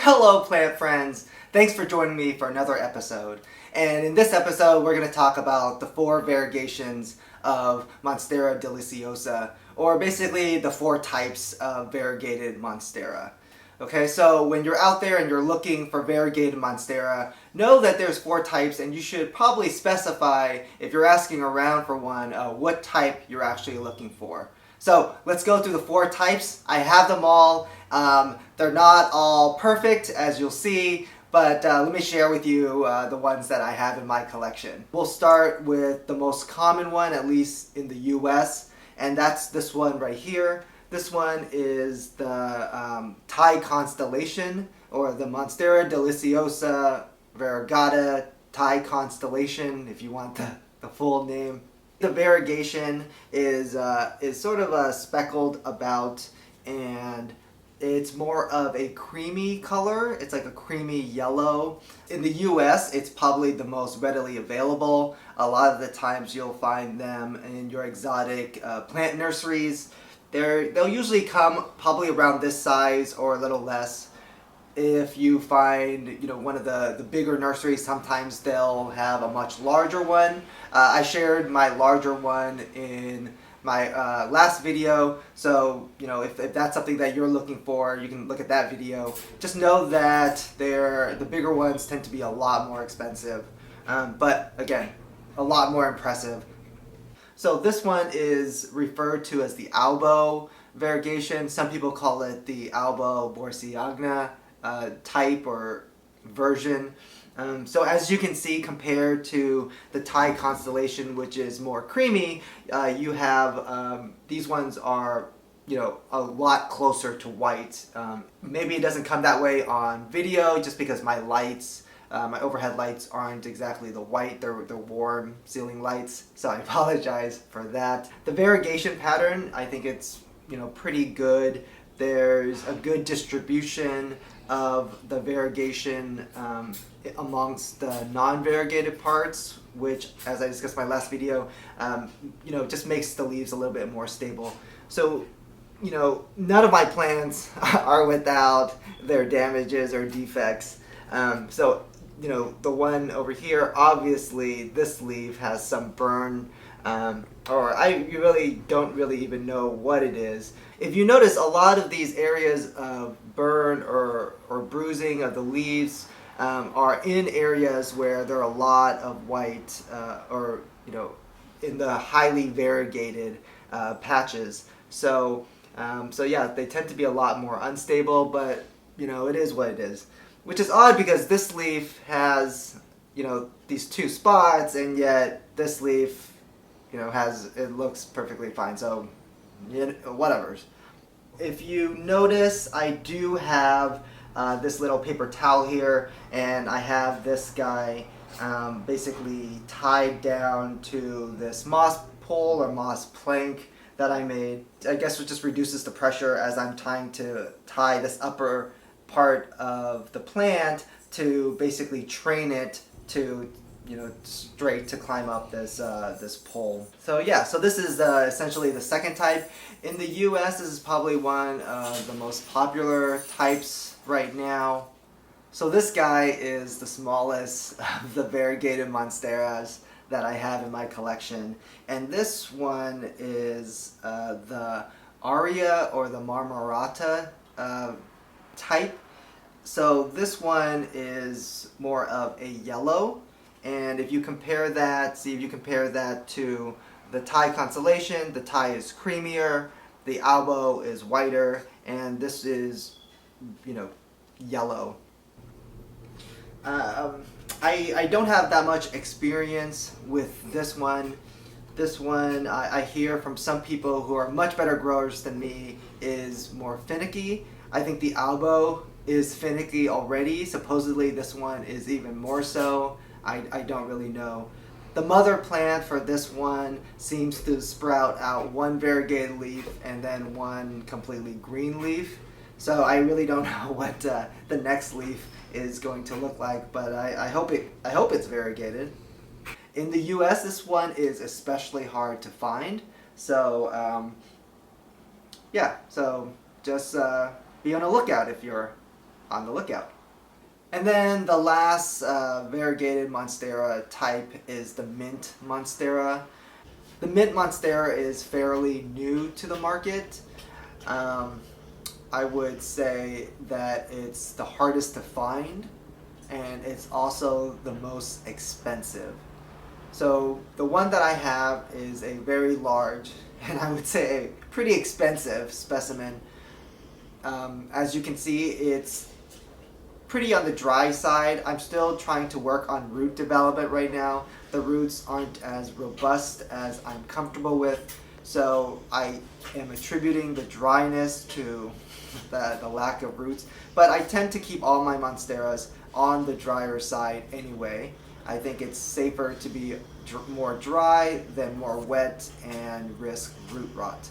Hello plant friends! Thanks for joining me for another episode. And in this episode we're going to talk about the 4 variegations of Monstera deliciosa, or basically the 4 types of variegated Monstera. Okay, so when you're out there and you're looking for variegated Monstera, know that there's 4 types, and you should probably specify, if you're asking around for one, what type you're actually looking for. So let's go through the 4 types. I have them all. They're not all perfect, as you'll see, but let me share with you the ones that I have in my collection. We'll start with the most common one, at least in the US, and that's this one right here. This one is the Thai Constellation, or the Monstera deliciosa variegata Thai Constellation, if you want the full name. The variegation is sort of speckled about, and it's more of a creamy color. It's like a creamy yellow. In the US, it's probably the most readily available. A lot of the times you'll find them in your exotic plant nurseries. They'll usually come probably around this size or a little less. If you find, one of the bigger nurseries, sometimes they'll have a much larger one. I shared my larger one in my last video, so if that's something that you're looking for, you can look at that video. Just know that the bigger ones tend to be a lot more expensive, but again, a lot more impressive. So this one is referred to as the Albo variegation. Some people call it the Albo borsiagna type or version. So as you can see, compared to the Thai Constellation, which is more creamy, you have these ones are a lot closer to white. Maybe it doesn't come that way on video just because my lights, my overhead lights aren't exactly the white, they're warm ceiling lights, so I apologize for that. The variegation pattern, I think it's pretty good. There's a good distribution of the variegation amongst the non-variegated parts, which, as I discussed in my last video, just makes the leaves a little bit more stable. So, none of my plants are without their damages or defects. So, the one over here, obviously this leaf has some burn, or you really don't even know what it is. If you notice, a lot of these areas of burn or bruising of the leaves are in areas where there are a lot of white, or in the highly variegated patches. So yeah, they tend to be a lot more unstable, but it is what it is. Which is odd because this leaf has these 2 spots, and yet this leaf it looks perfectly fine. So whatever. If you notice, I do have this little paper towel here, and I have this guy basically tied down to this moss pole or moss plank that I made. I guess it just reduces the pressure as I'm trying to tie this upper part of the plant to basically train it to straight to climb up this pole. So yeah, so this is essentially the second type. In the US, this is probably one of the most popular types right now. So this guy is the smallest of the variegated Monsteras that I have in my collection, and this one is the Aurea or the Marmorata type. So this one is more of a yellow, and if you compare that, to the Thai Constellation, the Thai is creamier, the Albo is whiter, and this is yellow. I don't have that much experience with this one. This one, I hear from some people who are much better growers than me, is more finicky. I think the Albo is finicky already. Supposedly this one is even more so. I don't really know. The mother plant for this one seems to sprout out one variegated leaf and then one completely green leaf. So I really don't know what the next leaf is going to look like, but I hope it's variegated. In the US, this one is especially hard to find. So yeah, so just be on the lookout if you're on the lookout. And then the last variegated Monstera type is the mint Monstera. The mint Monstera is fairly new to the market. I would say that it's the hardest to find, and it's also the most expensive. So the one that I have is a very large, and I would say a pretty expensive specimen. As you can see, it's pretty on the dry side. I'm still trying to work on root development right now. The roots aren't as robust as I'm comfortable with, so I am attributing the dryness to the lack of roots. But I tend to keep all my Monsteras on the drier side anyway. I think it's safer to be more dry than more wet and risk root rot.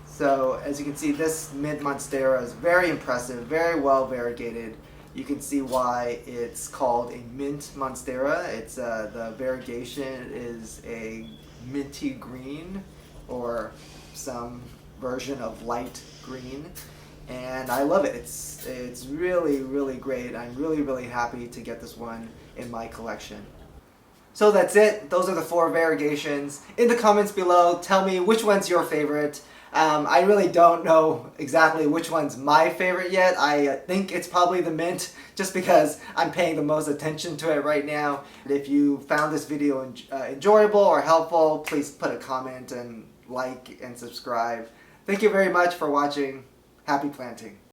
So as you can see, this mint Monstera is very impressive, very well variegated. You can see why it's called a mint Monstera. It's the variegation is a minty green, or some version of light green, and I love it. It's really, really great. I'm really, really happy to get this one in my collection. So that's it. Those are the 4 variegations. In the comments below, tell me which one's your favorite. I really don't know exactly which one's my favorite yet. I think it's probably the mint, just because I'm paying the most attention to it right now. If you found this video enjoyable or helpful, please put a comment and like and subscribe. Thank you very much for watching. Happy planting.